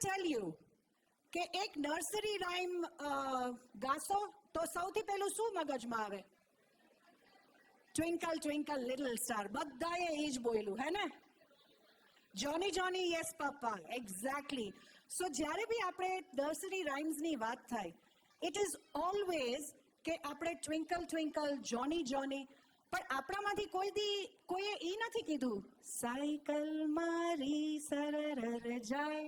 Tell you કે એક nursery rhyme ગાશો તો સૌથી પહેલું શું મગજમાં આવે? Twinkle twinkle little star. બધાએ એ જ બોલ્યું હે ને? જોની જોની યસ પપ્પા, એક્ઝેક્ટલી. સો જ્યારે બી આપણે નર્સરી રાઇમ્સની વાત થાય, ઇટ ઇઝ ઓલવેઝ કે આપણે ટ્વિંકલ ટ્વિંકલ, જોની જોની, પણ આપણામાંથી કોઈએ એ નથી કીધું સાયકલ મારી સરર જાય,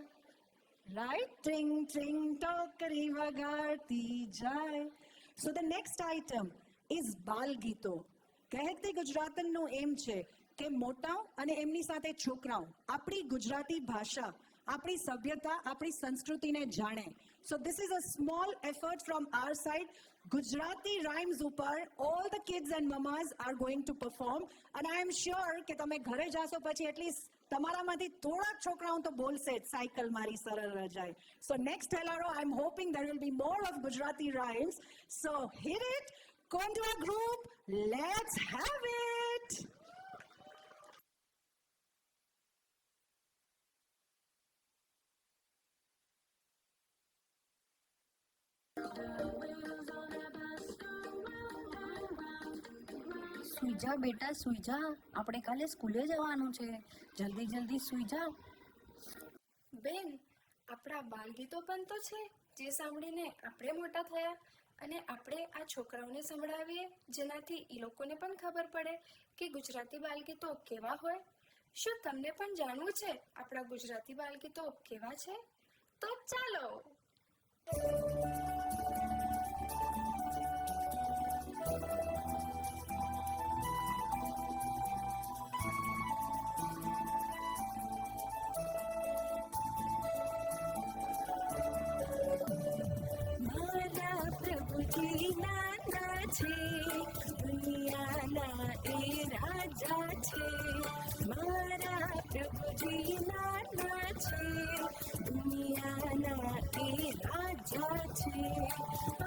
રાઈટ, ટ્રિંગ ટ્રિંગ ટોકરી વગાડતી જાય. સો ધ નેક્સ્ટ આઇટમ ઇઝ બાલ ગીતો. કહેતી ગુજરાતનનું એમ છે કે મોટાઓ અને એમની સાથે છોકરાઓ આપણી ગુજરાતી ભાષા, આપણી સભ્યતા, આપણી સંસ્કૃતિને જાણે. So this is a small effort from our side. Gujarati rhymes ઉપર all the kids and mamas are going to perform. અને આઈ એમ શ્યોર કે તમે ઘરે જાશો પછી એટલીસ્ટ તમારામાંથી થોડાક છોકરાઓ તો બોલશે જ સાયકલ મારી સરળ રજાય. So next Hellaro I am hoping there will be more of Gujarati rhymes. So hit it, come to our group, let's have it. સુઈ જા બેટા, સુઈ જા. આપણે કાલે સ્કૂલે જવાનું છે. જલ્દી જલ્દી સુઈ જા. બેન, આપણા બાલગીતો પણ તો છે જે સાંભળીને આપણે મોટા થયા, અને આપણે આ છોકરાઓને સંભળાવીએ જેનાથી એ લોકોને પણ ખબર પડે કે ગુજરાતી બાલગીતો કેવા હોય. શું તમને પણ જાણવું છે આપણા ગુજરાતી બાલગીતો કેવા છે? તો ચાલો. મારા પ્રભુજી નાના છે, દુનિયાના એ રાજા છે. મારા પ્રભુજી નાના છે, દુનિયાના એ રાજા છે.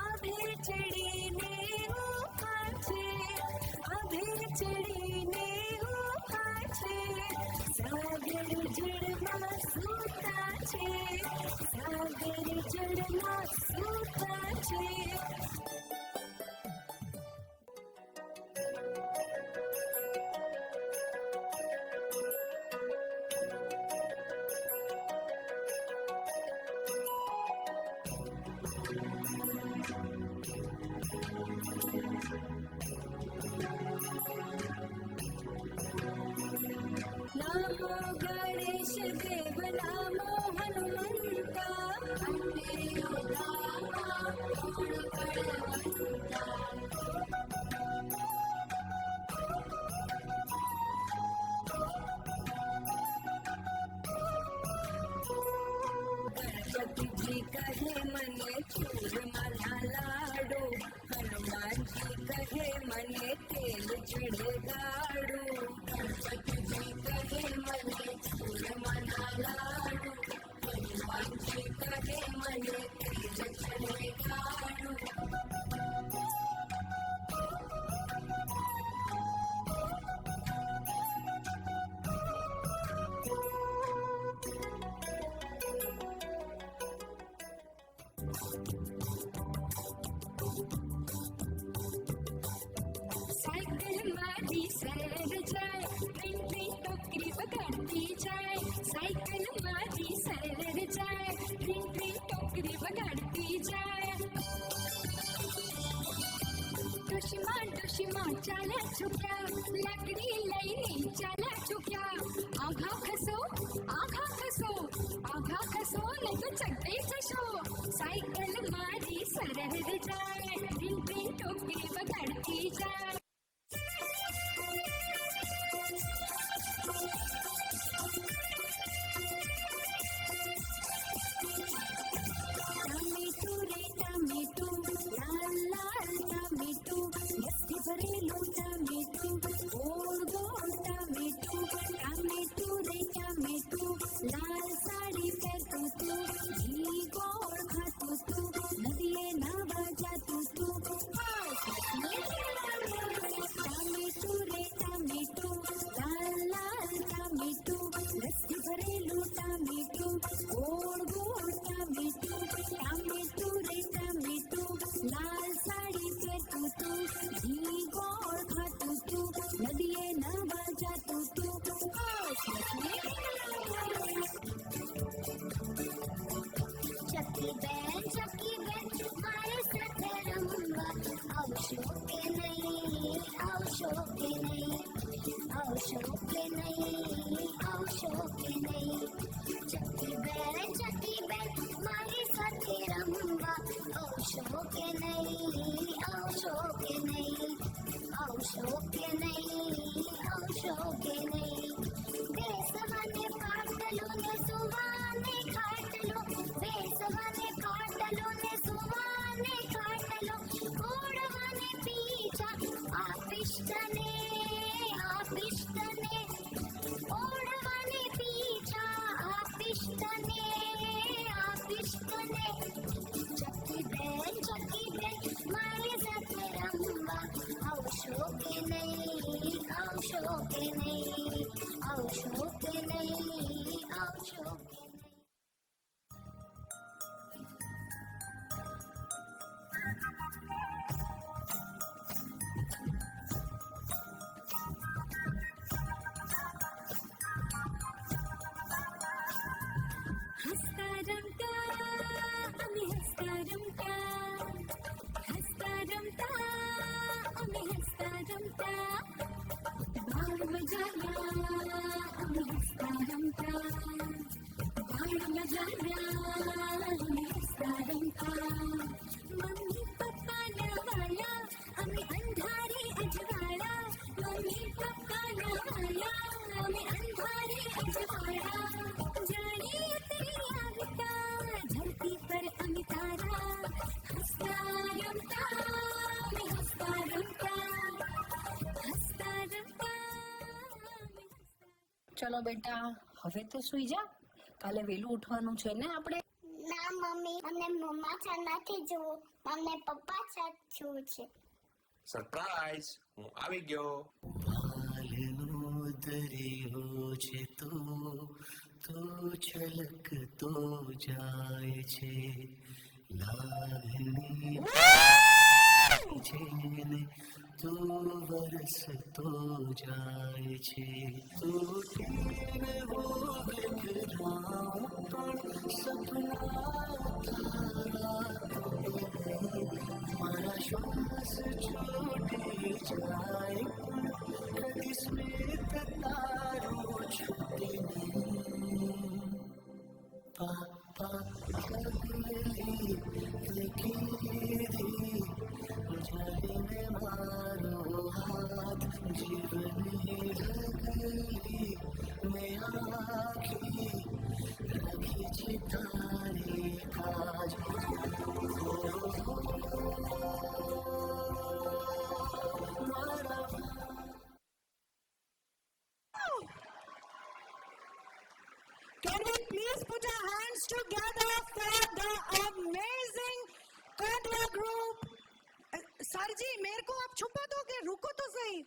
આભે ચડીને ઊભા છે, આભે ચડીને ઊભા છે. સાગર જળમાં સૂતા છે, સાગર જળમાં સૂતા છે. નામો ગણેશ દેવ, નામો હનુમંતા, ગણપતિજી કહે મને ચૂરમાના લાડુ, હનુમાનજી કહે મને તેલ ચડગાડુ. ગણપતિજી કહે મને ચૂરમાના લાડુ, હનુમાનજી કહે મને તેલ ચડગાડુ. સાયકલ મારી સરળ જાય, ટ્રીન ટ્રીન ટોકરી વગાડતી જાય. સાયકલ મારી સરળ જાય, ટ્રીન ટ્રીન ટોકરી વગાડતી જાય. ડોશીમાં ડોશીમાં ચાલ્યા છૂટ્યા, લાકડી લઈને ચાલ્યા છૂટ્યા. આઘા ખસો, આઘા ખસો, આઘા ખસો ને તો ચડે જશો. સાયકલ મારી સરળ જાય, ટ્રીન ટ્રીન ટોકરી વગાડતી જાય. ટામેટું રે ટામેટું, લાલ લાલ ટામેટું, રસથી ભરેલું ટામેટું, ગોળ ગોળ ટામેટું. ટામેટું રે ટામેટું, લાલ સાડી પહેરતું તું, ઘી ગોળ ખાતું તું, નદીએ નાવા જાતું તું. મજાના અમે હસતા રમતા બાળ મજાના અમે હસતા રમતા મમ્મી પપ્પાના વાલા અમે અંધારે અજવાળા મમ્મી પપ્પાના વાલા અમે અંધારે અજવાળા જાણે ઉતરી આવતા ધરતી પર અમે તારા હસતા રમતા અમે હસતા રમતા હસતા રમતા અમે હસતા. ચલો બેટા હવે તો સુઈ જા, કાલે વહેલું ઉઠવાનું છે ને આપણે. ના મમ્મી, મને મમ્મા નથી જોવું, મને પપ્પા સાથે જોવું છે. સરપ્રાઈઝ, હું આવી ગયો. પાલનો દરિયો છે તો છલકતો જાય છે લાગણી છે ને તો વરસતો જાય છે તૂટીને वो बिखराऊं પણ સપના તારા મારા શ્વાસ છૂટી જાય કદી સ્મિત તારું છૂટે નહીં પાપા પગલી લકીરી જાલીને મારો હાથ જીવની રગલી મેં આખી રાખી છે તારી કાજ Can we please put our hands together for the amazing Kondwa group? Sir ji, मेरे को आप छुपा दोगे? रुको तो सही.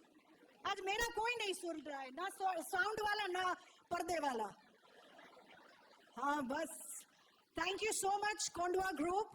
आज मेरा कोई नहीं सुन रहा है, ना साउंड वाला ना पर्दे वाला. हाँ बस. Thank you so much Kondwa group.